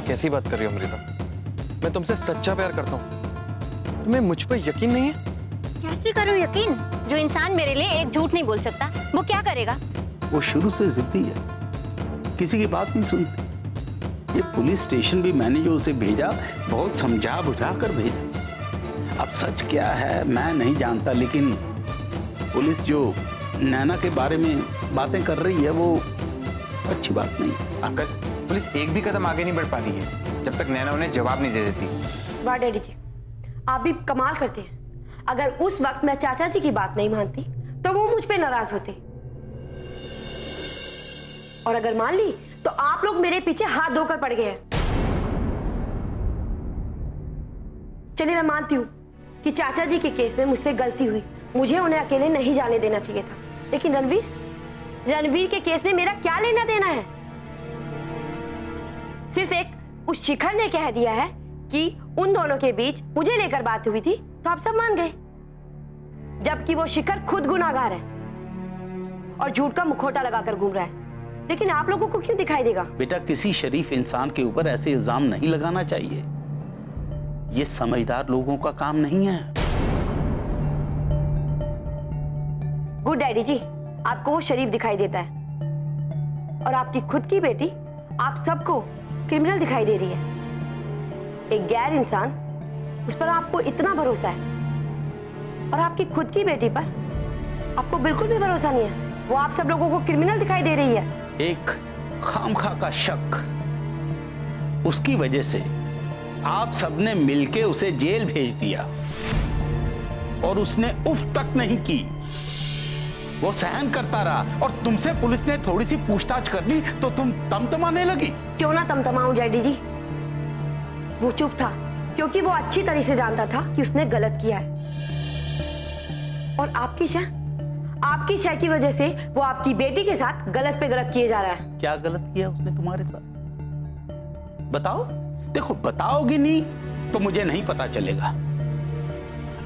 कैसी बात कर रही हो अमृता? मैं तुमसे सच्चा प्यार करता हूँ। तुम्हें मुझ पर यकीन नहीं है? कैसे करूँ यकीन? जो इंसान मेरे लिए एक झूठ नहीं बोल सकता, वो क्या करेगा? वो शुरू से जिद्दी है, किसी की बात नहीं सुनती। ये पुलिस स्टेशन भी मैंने जो उसे भेजा, बहुत समझा बुझा कर भेजा। अब सच क्या है मैं नहीं जानता, लेकिन पुलिस जो नैना के बारे में बातें कर रही है वो अच्छी बात नहीं। अंकल, पुलिस एक भी कदम आगे नहीं बढ़ पा रही है जब तक नैना उन्हें जवाब नहीं दे देती। वाह डैडी जी, आप भी कमाल करते हैं। अगर उस वक्त मैं चाचा जी की बात नहीं मानती तो वो मुझ पे नाराज होते, और अगर मान ली तो आप लोग मेरे पीछे हाथ धोकर पड़ गए हैं। चलिए, मैं मानती हूं कि चाचा जी के केस में मुझसे गलती हुई, मुझे उन्हें अकेले नहीं जाने देना चाहिए था। लेकिन रणवीर के केस में मेरा क्या लेना देना है? सिर्फ एक उस शिखर ने कह दिया है कि उन दोनों के बीच मुझे लेकर बात हुई थी, तो आप सब मान गए, जबकि वो शिखर खुद गुनाहगार है और झूठ का मुखौटा लगाकर घूम रहा है। लेकिन आप लोगों को क्यों दिखाई देगा? बेटा, किसी शरीफ इंसान के ऊपर ऐसे इल्जाम नहीं लगाना चाहिए। ये समझदार लोगों का काम नहीं है। गुड डैडी जी, आपको वो शरीफ दिखाई देता है और आपकी खुद की बेटी आप सबको क्रिमिनल दिखाई दे रही है। एक गैर इंसान, उस पर आपको इतना भरोसा है, और आपकी खुद की बेटी पर आपको बिल्कुल भी भरोसा नहीं है। वो आप सब लोगों को क्रिमिनल दिखाई दे रही है। एक खामखा का शक, उसकी वजह से आप सबने मिलके उसे जेल भेज दिया और उसने उफ तक नहीं की। वो सहन करता रहा और तुमसे पुलिस ने थोड़ी सी पूछताछ कर ली तो तुम तमतमाने लगी। क्यों ना तमतमाऊं डैडी जी, वो चुप था क्योंकि वो अच्छी तरह से जानता था कि उसने गलत किया है। और आपकी शय की वजह से वो आपकी बेटी के साथ गलत पे गलत किए जा रहा है। क्या गलत किया उसने तुम्हारे साथ? बताओ। देखो, बताओगी नहीं तो मुझे नहीं पता चलेगा।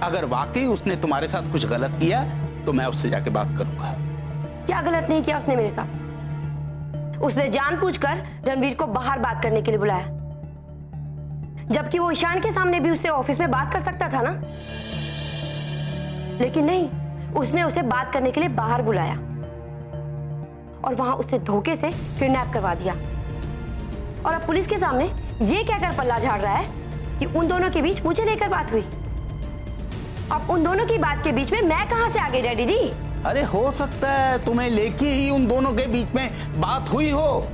अगर वाकई उसने तुम्हारे साथ कुछ गलत किया तो मैं उससे जाके बात करूंगा। क्या गलत नहीं किया उसने मेरे साथ? उसने जानबूझकर रणवीर को बाहर बात करने के लिए बुलाया, जबकि वो ईशान के सामने भी उससे ऑफिस में बात कर सकता था ना। लेकिन नहीं, उसने उसे बात करने के लिए बाहर बुलाया और वहां उससे धोखे से किडनैप करवा दिया। और अब पुलिस के सामने ये कहकर पल्ला झाड़ रहा है कि उन दोनों के बीच मुझे लेकर बात हुई। अब उन दोनों की बात के बीच में मैं कहां से आ गई डैडी जी? अरे हो सकता है तुम्हें लेके ही उन दोनों के बीच में बात हुई हो।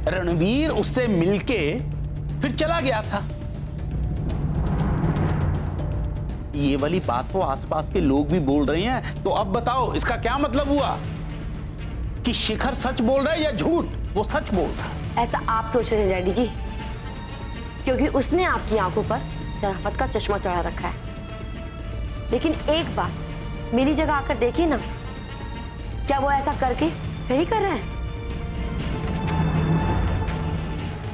रणवीर उससे मिलके फिर चला गया था। ये वाली बात तो आसपास के लोग भी बोल रहे हैं, तो अब बताओ इसका क्या मतलब हुआ? कि शिखर सच बोल रहा है या झूठ? वो सच बोल रहा है। ऐसा आप सोच रहे हैं डैडी जी, क्योंकि उसने आपकी आंखों पर शराफत का चश्मा चढ़ा रखा है। लेकिन एक बार मेरी जगह आकर देखिए ना, क्या वो ऐसा करके सही कर रहा है?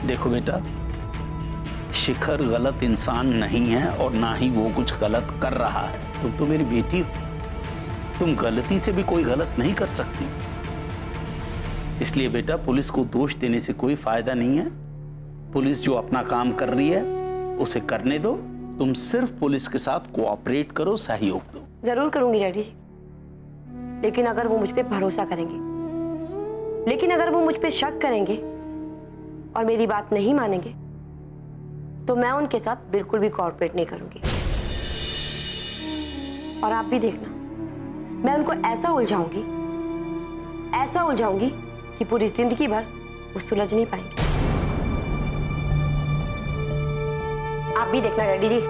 देखो बेटा, शिखर गलत इंसान नहीं है और ना ही वो कुछ गलत कर रहा है। तुम तो मेरी बेटी हो, तुम गलती से भी कोई गलत नहीं कर सकती। इसलिए बेटा, पुलिस को दोष देने से कोई फायदा नहीं है। पुलिस जो अपना काम कर रही है उसे करने दो। तुम सिर्फ पुलिस के साथ कोऑपरेट करो, सहयोग दो। जरूर करूंगी डैडी जी, लेकिन अगर वो मुझ पे भरोसा करेंगे, लेकिन अगर वो मुझ पे शक करेंगे और मेरी बात नहीं मानेंगे, तो मैं उनके साथ बिल्कुल भी कोऑपरेट नहीं करूंगी। और आप भी देखना, मैं उनको ऐसा उलझाऊंगी कि पूरी जिंदगी भर वो सुलझ नहीं पाएंगे। आप भी देखना डैडी जी।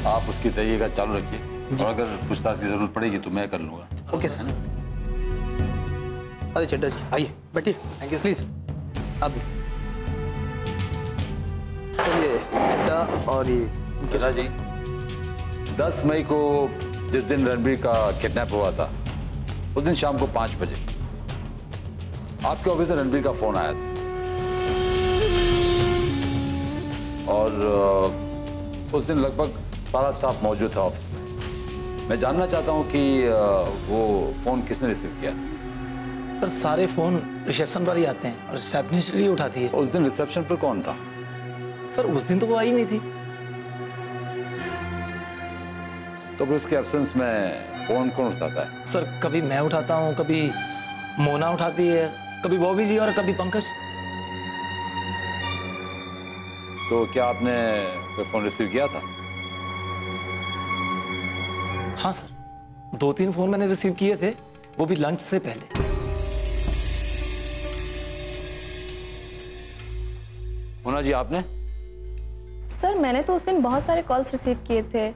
आप उसकी तैयारी चालू रखिए और अगर पूछताछ की जरूरत पड़ेगी तो मैं कर लूंगा। Okay sir. अरे चड्डा जी आइए, बैठिए। Thank you please. अब चलिए चड्डा और ये चड्डा जी, 10 मई को जिस दिन रणबीर का किडनैप हुआ था उस दिन शाम को 5 बजे आपके ऑफिस में रणबीर का फोन आया था और उस दिन लगभग सारा स्टाफ मौजूद था ऑफिस में। मैं जानना चाहता हूं कि वो फोन किसने रिसीव किया। सर सारे फोन रिसेप्शन पर ही आते हैं और रिसेप्शनिस्ट ही उठाती है। उस दिन रिसेप्शन पर कौन था? सर उस दिन तो वो आई नहीं थी। तो फिर उसके एब्सेंस में फोन कौन उठाता है? सर कभी मैं उठाता हूँ, कभी मोना उठाती है, कभी बॉबी जी और कभी पंकज। तो क्या आपने कोई फोन रिसीव किया था? हाँ सर, 2-3 फोन मैंने रिसीव किए थे, वो भी लंच से पहले। मोना जी आपने? सर मैंने तो उस दिन बहुत सारे कॉल्स रिसीव किए थे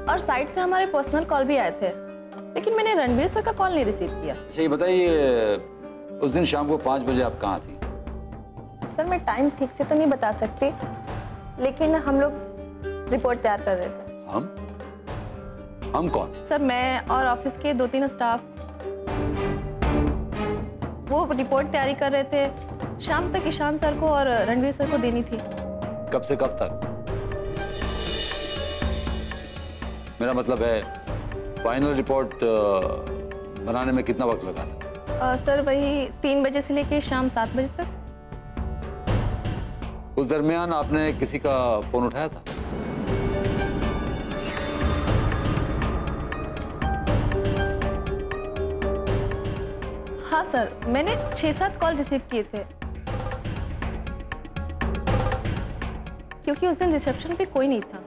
और साइड से हमारे पर्सनल कॉल भी आए थे, लेकिन मैंने रणवीर सर का कॉल नहीं रिसीव किया। अच्छा ये बताइए, उस दिन शाम को 5 बजे आप कहाँ थी? सर मैं टाइम ठीक से तो नहीं बता सकती, लेकिन हम लोग रिपोर्ट तैयार कर रहे थे। हम कौन? सर मैं और ऑफिस के 2-3 स्टाफ वो रिपोर्ट तैयारी कर रहे थे। शाम तक ईशान सर को और रणवीर सर को देनी थी। कब से कब तक? मेरा मतलब है फाइनल रिपोर्ट बनाने में कितना वक्त लगा था? सर वही 3 बजे से लेके शाम 7 बजे तक। उस दरमियान आपने किसी का फोन उठाया था? हाँ सर, मैंने 6-7 कॉल रिसीव किए थे, क्योंकि उस दिन रिसेप्शन पे कोई नहीं था।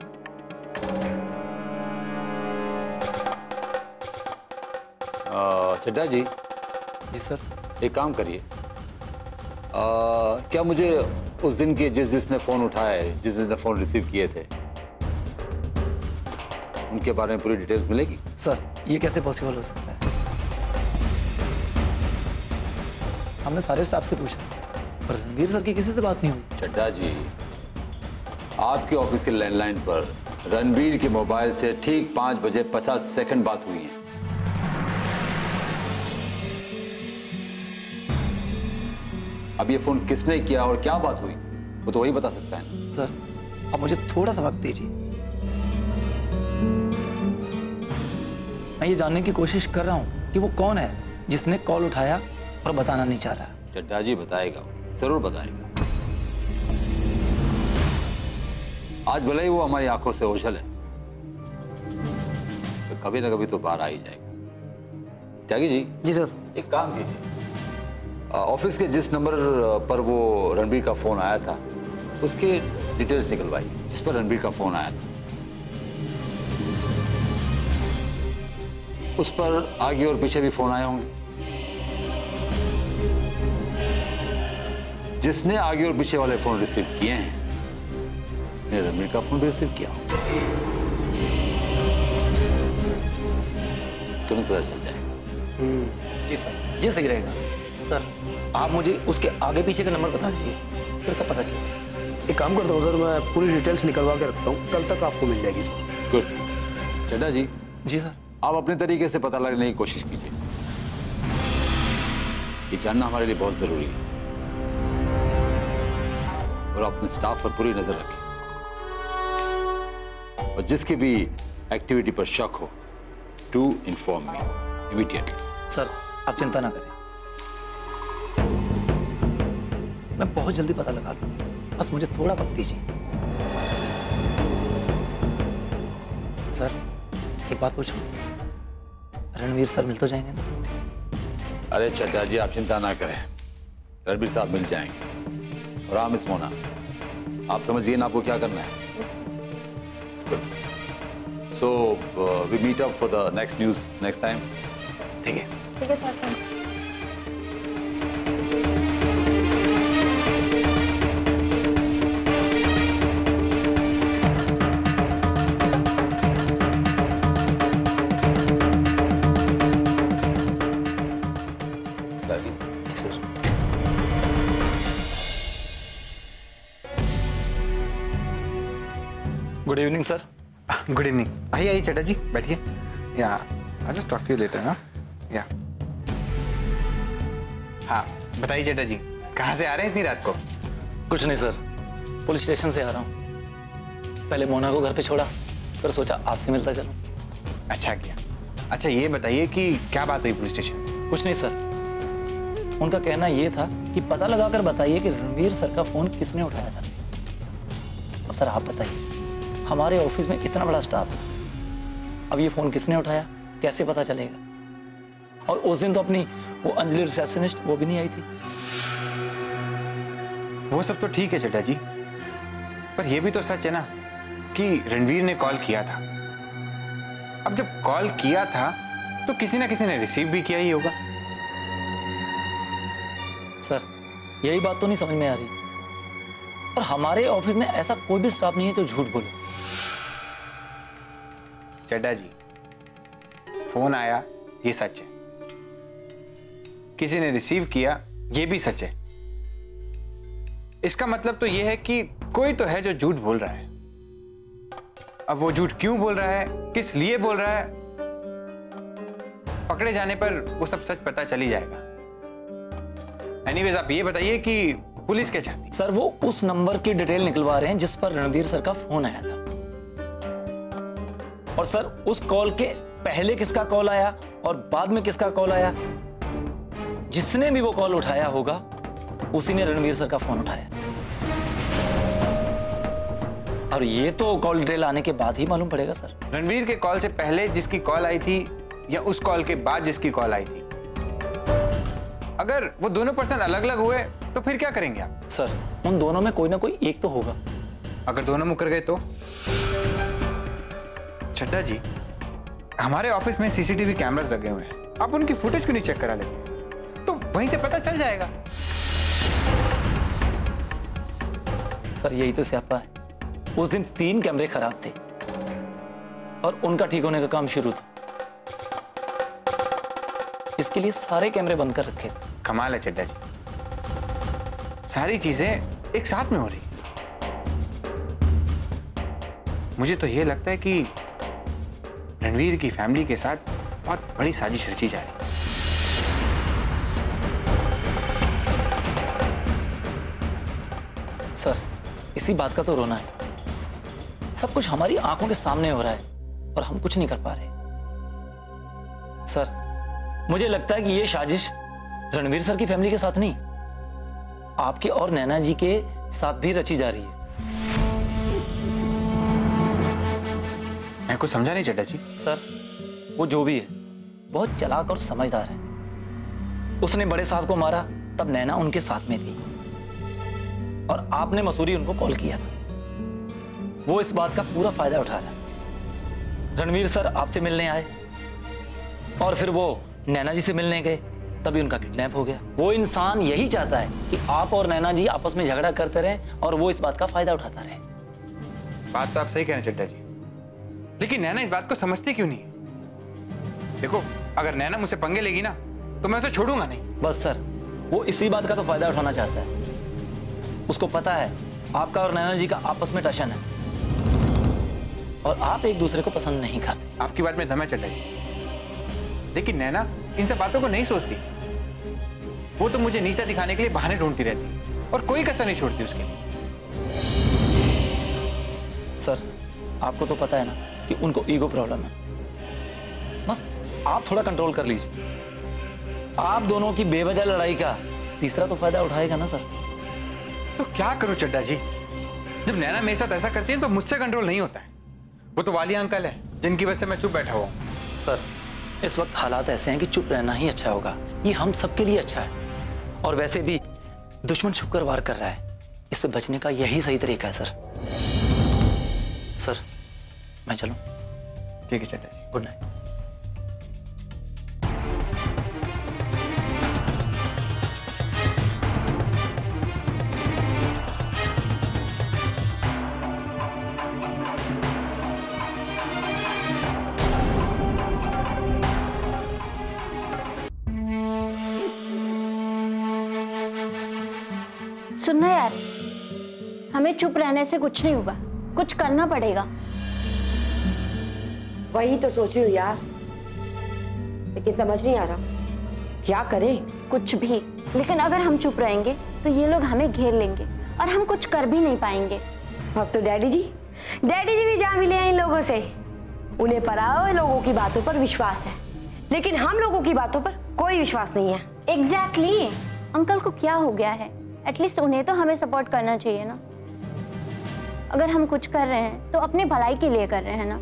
चड्ढा जी। जी सर। एक काम करिए, क्या मुझे उस दिन के जिसने फोन उठाए, जिसने फोन रिसीव किए थे, उनके बारे में पूरी डिटेल्स मिलेगी? सर ये कैसे पॉसिबल हो सकता है? हमने सारे स्टाफ से पूछा, पर रणवीर सर की किसी से बात नहीं हुई। चड्ढा जी, आपके ऑफिस के लैंडलाइन पर रणबीर के मोबाइल से ठीक 5 बजे 50 सेकंड बात हुई है। अब ये फोन किसने किया और क्या बात हुई, वो तो वही बता सकता है। सर अब मुझे थोड़ा सा वक्त दीजिए, मैं ये जानने की कोशिश कर रहा हूं कि वो कौन है जिसने कॉल उठाया और बताना नहीं चाह रहा। चड्ढा जी बताएगा, जरूर बताएगा। आज भले ही वो हमारी आंखों से ओझल है, तो कभी ना कभी तो बाहर आ ही जाएगा। त्यागी जी। जी सर। एक काम कीजिए, ऑफिस के जिस नंबर पर वो रणबीर का फोन आया था उसके डिटेल्स निकलवाइए, जिस पर रणबीर का फोन आया था। उस पर आगे और पीछे भी फोन आए होंगे। जिसने आगे और पीछे वाले फोन रिसीव किए हैं, उसने रणबीर का फोन भी रिसीव किया होगा। तुरंत पता चल जाएगा। जी सर, ये सही रहेगा। सर आप मुझे उसके आगे पीछे का नंबर बता दीजिए, फिर सब पता चलेगा। एक काम करता हूँ सर, मैं पूरी डिटेल्स निकलवा के रखता हूँ, कल तक आपको मिल जाएगी सर। गुड। चड्ढा जी। जी सर। आप अपने तरीके से पता लगाने की कोशिश कीजिए, ये जानना हमारे लिए बहुत जरूरी है। और अपने स्टाफ पर पूरी नजर रखें, और जिसकी भी एक्टिविटी पर शक हो, to inform me immediately. Sir आप चिंता ना करें, मैं बहुत जल्दी पता लगा लूंगा, बस मुझे थोड़ा वक्त दीजिए। सर एक बात पूछूं, रणवीर सर मिल तो जाएंगे ना? अरे चड्ढा जी आप चिंता ना करें, रणबीर साहब मिल जाएंगे। और हाँ मिस मोना, आप समझिए ना आपको क्या करना है। So we meet up for the next news next time. ठीक है ठीक है sir. Good evening sir. Good evening. आइए आइए चड्ढा जी, बैठिए। Yeah I just talk to you later ना। या हाँ बताइए चड्डा जी, कहाँ से आ रहे हैं इतनी रात को? कुछ नहीं सर, पुलिस स्टेशन से आ रहा हूँ। पहले मोना को घर पे छोड़ा, फिर सोचा आपसे मिलता चलूं। अच्छा किया। अच्छा ये बताइए कि क्या बात हुई पुलिस स्टेशन? कुछ नहीं सर, उनका कहना यह था कि पता लगाकर बताइए कि रणवीर सर का फोन किसने उठाया था। अब सर आप बताइए, हमारे ऑफिस में इतना बड़ा स्टाफ है, अब ये फोन किसने उठाया कैसे पता चलेगा? और उस दिन तो अपनी वो अंजलि रिसेप्शनिस्ट वो भी नहीं आई थी। वो सब तो ठीक है चड्डा जी, पर यह भी तो सच है ना कि रणवीर ने कॉल किया था। अब जब कॉल किया था तो किसी ना किसी ने रिसीव भी किया ही होगा। सर यही बात तो नहीं समझ में आ रही, और हमारे ऑफिस में ऐसा कोई भी स्टाफ नहीं है जो झूठ बोले। चड्डा जी फोन आया ये सच है, किसी ने रिसीव किया ये भी सच है। इसका मतलब तो यह है कि कोई तो है जो झूठ बोल रहा है। अब वो झूठ क्यों बोल रहा है, किस लिए बोल रहा है, पकड़े जाने पर वो सब सच पता चल ही जाएगा। एनीवेज आप ये बताइए कि पुलिस क्या चाहती? सर वो उस नंबर की डिटेल निकलवा रहे हैं जिस पर रणवीर सर का फोन आया था। और सर उस कॉल के पहले किसका कॉल आया और बाद में किसका कॉल आया, जिसने भी वो कॉल उठाया होगा उसी ने रणवीर सर का फोन उठाया। और ये तो कॉल डिटेल आने के बाद ही मालूम पड़ेगा सर। रणवीर के कॉल से पहले जिसकी कॉल आई थी या उस कॉल के बाद जिसकी कॉल आई थी, अगर वो दोनों पर्सन अलग अलग हुए तो फिर क्या करेंगे आप? सर उन दोनों में कोई ना कोई एक तो होगा। अगर दोनों मुकर गए तो? चड्डा जी हमारे ऑफिस में सीसीटीवी कैमरास लगे हुए हैं, आप उनकी फुटेज क्यों नहीं चेक करा लेते? तो वहीं से पता चल जाएगा। सर यही तो स्यापा है, उस दिन 3 कैमरे खराब थे और उनका ठीक होने का काम शुरू था। इसके लिए सारे कैमरे बंद कर रखे थे। कमाल है चड्डा जी, सारी चीजें एक साथ में हो रही। मुझे तो यह लगता है कि रणवीर की फैमिली के साथ बहुत बड़ी साजिश रची जा रही है। सर इसी बात का तो रोना है, सब कुछ हमारी आंखों के सामने हो रहा है और हम कुछ नहीं कर पा रहे। सर मुझे लगता है कि ये साजिश रणवीर सर की फैमिली के साथ नहीं, आपके और नैना जी के साथ भी रची जा रही है। मैं कुछ समझा नहीं चड्डा जी। सर वो जो भी है बहुत चालाक और समझदार है। उसने बड़े साहब को मारा तब नैना उनके साथ में थी और आपने मसूरी उनको कॉल किया था। वो इस बात का पूरा फायदा उठा रहा है। रणवीर सर आपसे मिलने आए और फिर वो नैना जी से मिलने गए, तभी उनका किडनैप हो गया। वो इंसान यही चाहता है कि आप और नैना जी आपस में झगड़ा करते रहें और वो इस बात का फायदा उठाता रहे। बात तो आप सही कह रहे हैं चड्डा जी, लेकिन नैना इस बात को समझती क्यों नहीं? देखो अगर नैना मुझसे पंगे लेगी ना तो मैं उसे छोड़ूंगा नहीं। बस सर वो इसी बात का तो फायदा उठाना चाहता है। उसको पता है आपका और नैना जी का आपस में टशन है और आप एक दूसरे को पसंद नहीं करते। आपकी बात में दम है चड्डा जी, लेकिन नैना इन सब बातों को नहीं सोचती। वो तो मुझे नीचा दिखाने के लिए बहाने ढूंढती रहती और कोई कसर नहीं छोड़ती उसके लिए। सर आपको तो पता है ना कि उनको ईगो प्रॉब्लम है, बस आप थोड़ा कंट्रोल कर लीजिए। आप दोनों की बेवजह लड़ाई का तीसरा तो फायदा उठाएगा ना सर। तो क्या करूं चड्डा जी, जब नैना मेरे साथ ऐसा करती है तो मुझसे कंट्रोल नहीं होता है। वो तो वालिया अंकल है जिनकी वजह से मैं चुप बैठा हुआ हूं। सर इस वक्त हालात ऐसे हैं कि चुप रहना ही अच्छा होगा, ये हम सबके लिए अच्छा है। और वैसे भी दुश्मन छुप कर वार कर रहा है, इससे बचने का यही सही तरीका है सर। सर मैं चलूं? ठीक है चड्डा जी, गुड नाइट। सुनना यार, हमें चुप रहने से कुछ नहीं होगा, कुछ करना पड़ेगा। वही तो सोच रही हूँ यार, लेकिन समझ नहीं आ रहा क्या करें। कुछ भी, लेकिन अगर हम चुप रहेंगे तो ये लोग हमें घेर लेंगे और हम कुछ कर भी नहीं पाएंगे। अब तो डैडी जी भी जा मिले हैं इन लोगों से। उन्हें पराये लोगों की बातों पर विश्वास है, लेकिन हम लोगों की बातों पर कोई विश्वास नहीं है। एग्जैक्टली। अंकल को क्या हो गया है? एटलीस्ट उन्हें तो हमें सपोर्ट करना चाहिए ना। अगर हम कुछ कर रहे हैं तो अपनी भलाई के लिए कर रहे हैं ना।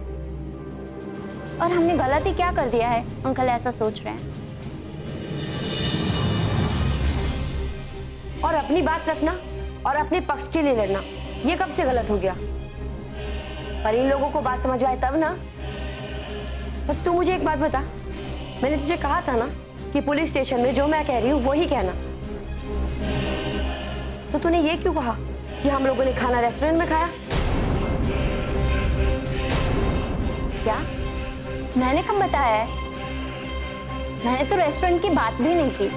और हमने गलत ही क्या कर दिया है अंकल ऐसा सोच रहे हैं? और अपनी बात रखना और अपने पक्ष के लिए लड़ना, ये कब से गलत हो गया? पर इन लोगों को बात समझ आए तब ना। पर तू मुझे एक बात बता, मैंने तुझे कहा था ना कि पुलिस स्टेशन में जो मैं कह रही हूँ वही कहना। तो तूने ये क्यों कहा कि हम लोगों ने खाना रेस्टोरेंट में खाया? क्या मैंने कब बताया है? मैंने तो रेस्टोरेंट की बात भी नहीं की।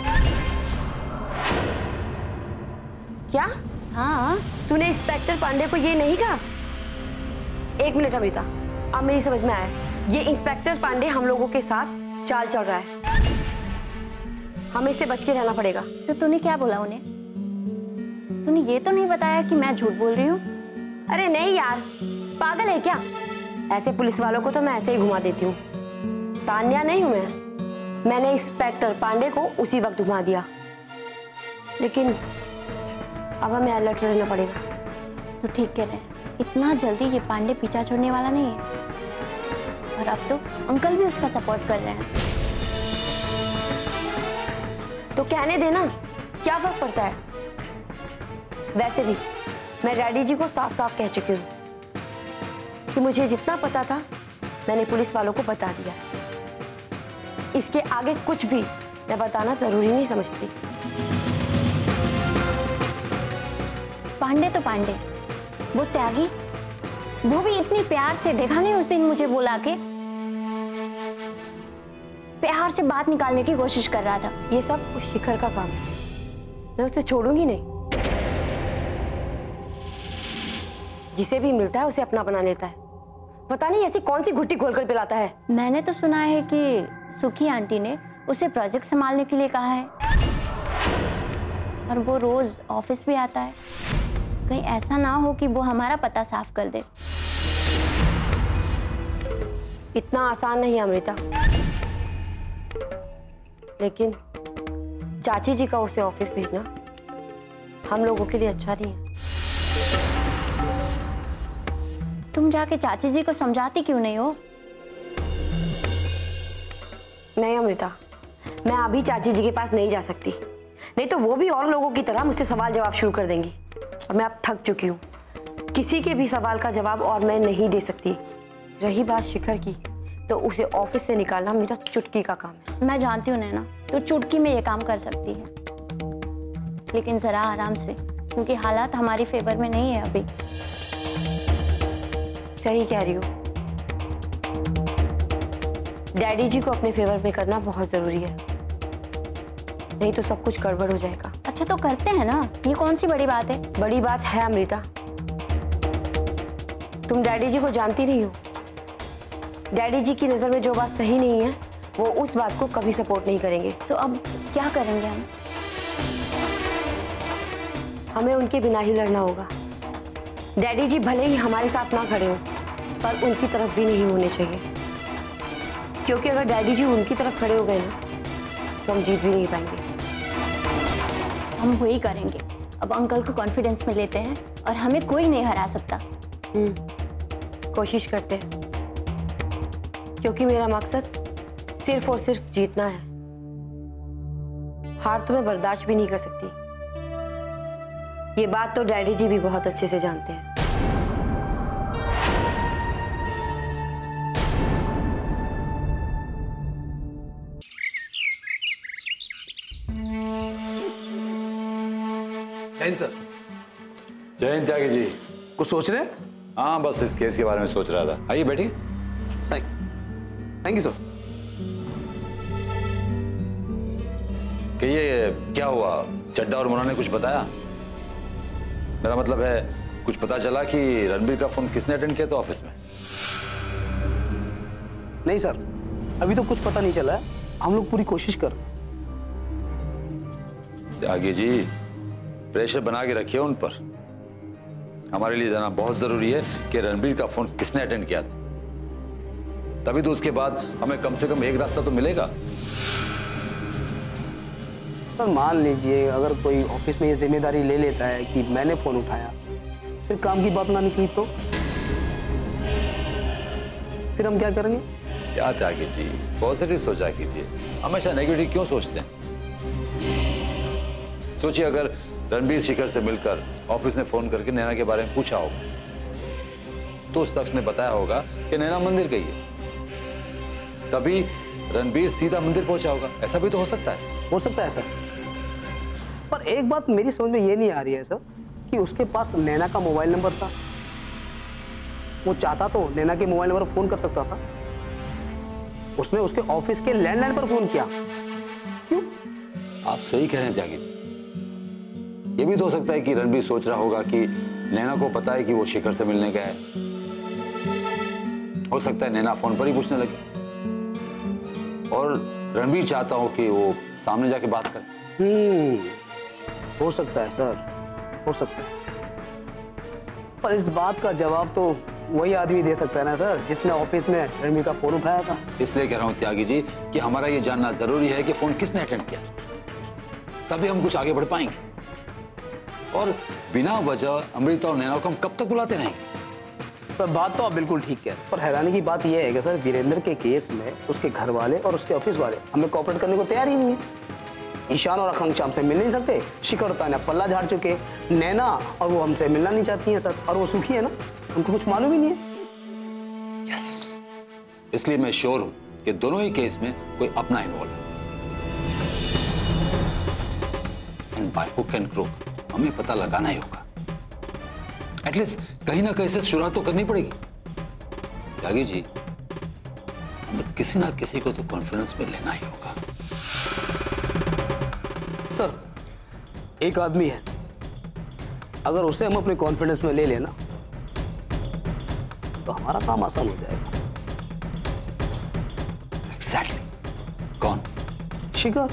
क्या? हाँ। तूने इंस्पेक्टर पांडे को ये नहीं कहा? एक मिनट अमृता, अब मेरी समझ में आया। ये इंस्पेक्टर पांडे हम लोगों के साथ चाल चल रहा है। हमें इससे बच के रहना पड़ेगा। तो तूने क्या बोला उन्हें? तूने ये तो नहीं बताया कि मैं झूठ बोल रही हूँ? अरे नहीं यार, पागल है क्या? ऐसे पुलिस वालों को तो मैं ऐसे ही घुमा देती हूँ। तान्या नहीं हूं मैंने इंस्पेक्टर पांडे को उसी वक्त घुमा दिया, लेकिन अब हमें अलर्ट रहना पड़ेगा। तो ठीक कह रहे हैं, इतना जल्दी ये पांडे पीछा छोड़ने वाला नहीं है। और अब तो अंकल भी उसका सपोर्ट कर रहे हैं। तो कहने देना, क्या फर्क पड़ता है? वैसे भी मैं डैडी जी को साफ साफ कह चुकी हूँ कि मुझे जितना पता था मैंने पुलिस वालों को बता दिया। इसके आगे कुछ भी मैं बताना जरूरी नहीं समझती। पांडे तो पांडे, वो त्यागी, वो भी इतनी प्यार से, देखा नहीं उस दिन मुझे बुला के प्यार से बात निकालने की कोशिश कर रहा था। ये सब उस शिखर का काम है, मैं उसे छोड़ूंगी नहीं। जिसे भी मिलता है उसे अपना बना लेता है। पता नहीं ऐसी कौन सी घुट्टी खोलकर पिलाता है। मैंने तो सुना है कि सुखी आंटी ने उसे प्रोजेक्ट संभालने के लिए कहा है और वो रोज ऑफिस भी आता है। कहीं ऐसा ना हो कि वो हमारा पता साफ कर दे। इतना आसान नहीं अमृता, लेकिन चाची जी का उसे ऑफिस भेजना हम लोगों के लिए अच्छा नहीं है। तुम जाके चाची जी को समझाती क्यों नहीं हो? नहीं अमृता, मैं अभी चाची जी के पास नहीं जा सकती, नहीं तो वो भी और लोगों की तरह मुझसे सवाल जवाब शुरू कर देंगी। और मैं अब थक चुकी हूँ, किसी के भी सवाल का जवाब और मैं नहीं दे सकती। रही बात शिखर की, तो उसे ऑफिस से निकालना मेरा चुटकी का काम है। मैं जानती हूँ नैना, तो चुटकी में ये काम कर सकती है, लेकिन जरा आराम से, क्योंकि हालात हमारी फेवर में नहीं है अभी। सही कह रही हो, डैडी जी को अपने फेवर में करना बहुत जरूरी है, नहीं तो सब कुछ गड़बड़ हो जाएगा। अच्छा तो करते हैं ना, ये कौन सी बड़ी बात है? बड़ी बात है अमृता, तुम डैडी जी को जानती नहीं हो। डैडी जी की नजर में जो बात सही नहीं है वो उस बात को कभी सपोर्ट नहीं करेंगे। तो अब क्या करेंगे हम? हमें उनके बिना ही लड़ना होगा। डैडी जी भले ही हमारे साथ ना खड़े हो, पर उनकी तरफ भी नहीं होने चाहिए, क्योंकि अगर डैडी जी उनकी तरफ खड़े हो गए ना तो हम जीत भी नहीं पाएंगे। हम वही करेंगे। अब अंकल को कॉन्फिडेंस में लेते हैं और हमें कोई नहीं हरा सकता। कोशिश करते हैं, क्योंकि मेरा मकसद सिर्फ और सिर्फ जीतना है। हार तो मैं बर्दाश्त भी नहीं कर सकती। ये बात तो डैडी जी भी बहुत अच्छे से जानते हैं। जैन सर। जय त्यागी जी। कुछ सोच रहे हैं? हाँ, बस इस केस के बारे में सोच रहा था। आइए बैठिए। Thank you sir. कि ये क्या हुआ, चड्डा और मोना ने कुछ बताया? मेरा मतलब है, कुछ पता चला कि रणबीर का फोन किसने अटेंड किया था ऑफिस में? नहीं सर, अभी तो कुछ पता नहीं चला है, हम लोग पूरी कोशिश कर। त्यागी जी, प्रेशर बना के रखिए उन पर। हमारे लिए जानना बहुत जरूरी है कि रणबीर का फोन किसने अटेंड किया था, तभी तो उसके बाद हमें कम से कम एक रास्ता तो मिलेगा। सर मान लीजिए अगर कोई ऑफिस में ये जिम्मेदारी ले लेता है कि मैंने फोन उठाया, फिर काम की बात ना निकली तो फिर हम क्या करेंगे? क्या त्यागी जी, पॉजिटिव सोचा कीजिए, हमेशा नेगेटिव क्यों सोचते हैं? सोचिए अगर रणबीर शिखर से मिलकर ऑफिस ने फोन करके नैना के बारे में पूछा होगा तो उस शख्स ने बताया होगा कि नैना मंदिर गई है, तभी रणबीर सीधा मंदिर पहुंचा होगा। ऐसा भी तो हो सकता है। हो सकता है सर, पर एक बात मेरी समझ में ये नहीं आ रही है सर कि उसके पास नैना का मोबाइल नंबर था। वो चाहता तो नैना के मोबाइल नंबर पर फोन कर सकता था। उसने उसके ऑफिस के लैंडलाइन पर फोन किया, क्यों? आप सही कह रहे हैं त्यागी जी। ये भी तो हो सकता है कि रणबीर सोच रहा होगा कि नैना को पता है कि वो शिखर से मिलने गया है। हो सकता है नैना फोन पर ही पूछने लगी और रणबीर चाहता हो कि वो सामने जाके बात करे। हो सकता है सर, हो सकता है, पर इस बात का जवाब तो वही आदमी दे सकता है ना सर जिसने ऑफिस में रणबीर का फोन उठाया था। इसलिए कह रहा हूं त्यागी जी कि हमारा ये जानना जरूरी है कि फोन किसने अटेंड किया, तभी हम कुछ आगे बढ़ पाएंगे। और बिना वजह अमृता और नैना को हम कब तक बुलाते रहेंगे? सर बात तो आप बिल्कुल ठीक कह रहे हैं, पर हैरानी की बात यह है कि सर वीरेंद्र के केस में उसके घर वाले और उसके ऑफिस वाले हमें कोऑपरेट करने को तैयार ही नहीं है। ईशान और आकांक्षा हमसे मिल नहीं सकते, शिखर और तान्या पल्ला झाड़ चुके, नैना और वो हमसे मिलना नहीं चाहती हैं सर, और वो सुखी है ना, उनको कुछ मालूम ही नहीं है। यस, इसलिए मैं श्योर हूं कि दोनों ही केस में कोई अपना इन्वॉल्व है। And by hook and crook हमें पता लगाना ही होगा। एटलीस्ट कहीं ना कहीं से शुरुआत तो करनी पड़ेगी। त्यागी जी, हमें किसी ना किसी को तो कॉन्फिडेंस में लेना ही होगा। सर एक आदमी है, अगर उसे हम अपने कॉन्फिडेंस में ले लेना तो हमारा काम आसान हो जाएगा। एग्जैक्टली। कौन? शिखर।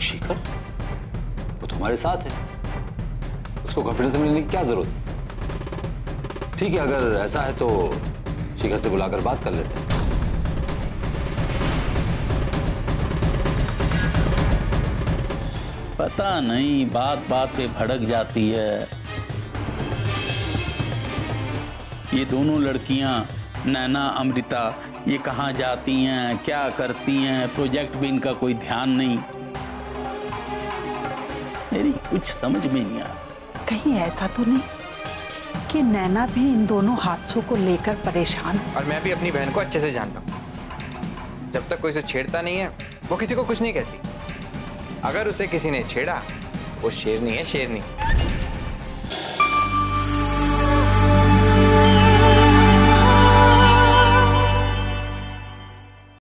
शिखर? वो तो हमारे साथ है, उसको कॉन्फिडेंस में लेने की क्या जरूरत है? ठीक है, अगर ऐसा है तो शिखर से बुलाकर बात कर लेते हैं। पता नहीं बात बात पे भड़क जाती है। ये दोनों लड़कियां नैना अमृता ये कहाँ जाती हैं, क्या करती हैं, प्रोजेक्ट भी इनका कोई ध्यान नहीं। मेरी कुछ समझ में नहीं आ रहा। कहीं ऐसा तो नहीं कि नैना भी इन दोनों हादसों को लेकर परेशान? और मैं भी अपनी बहन को अच्छे से जानता हूँ। जब तक कोई उसे छेड़ता नहीं है वो किसी को कुछ नहीं कहती। अगर उसे किसी ने छेड़ा वो शेरनी है, शेरनी।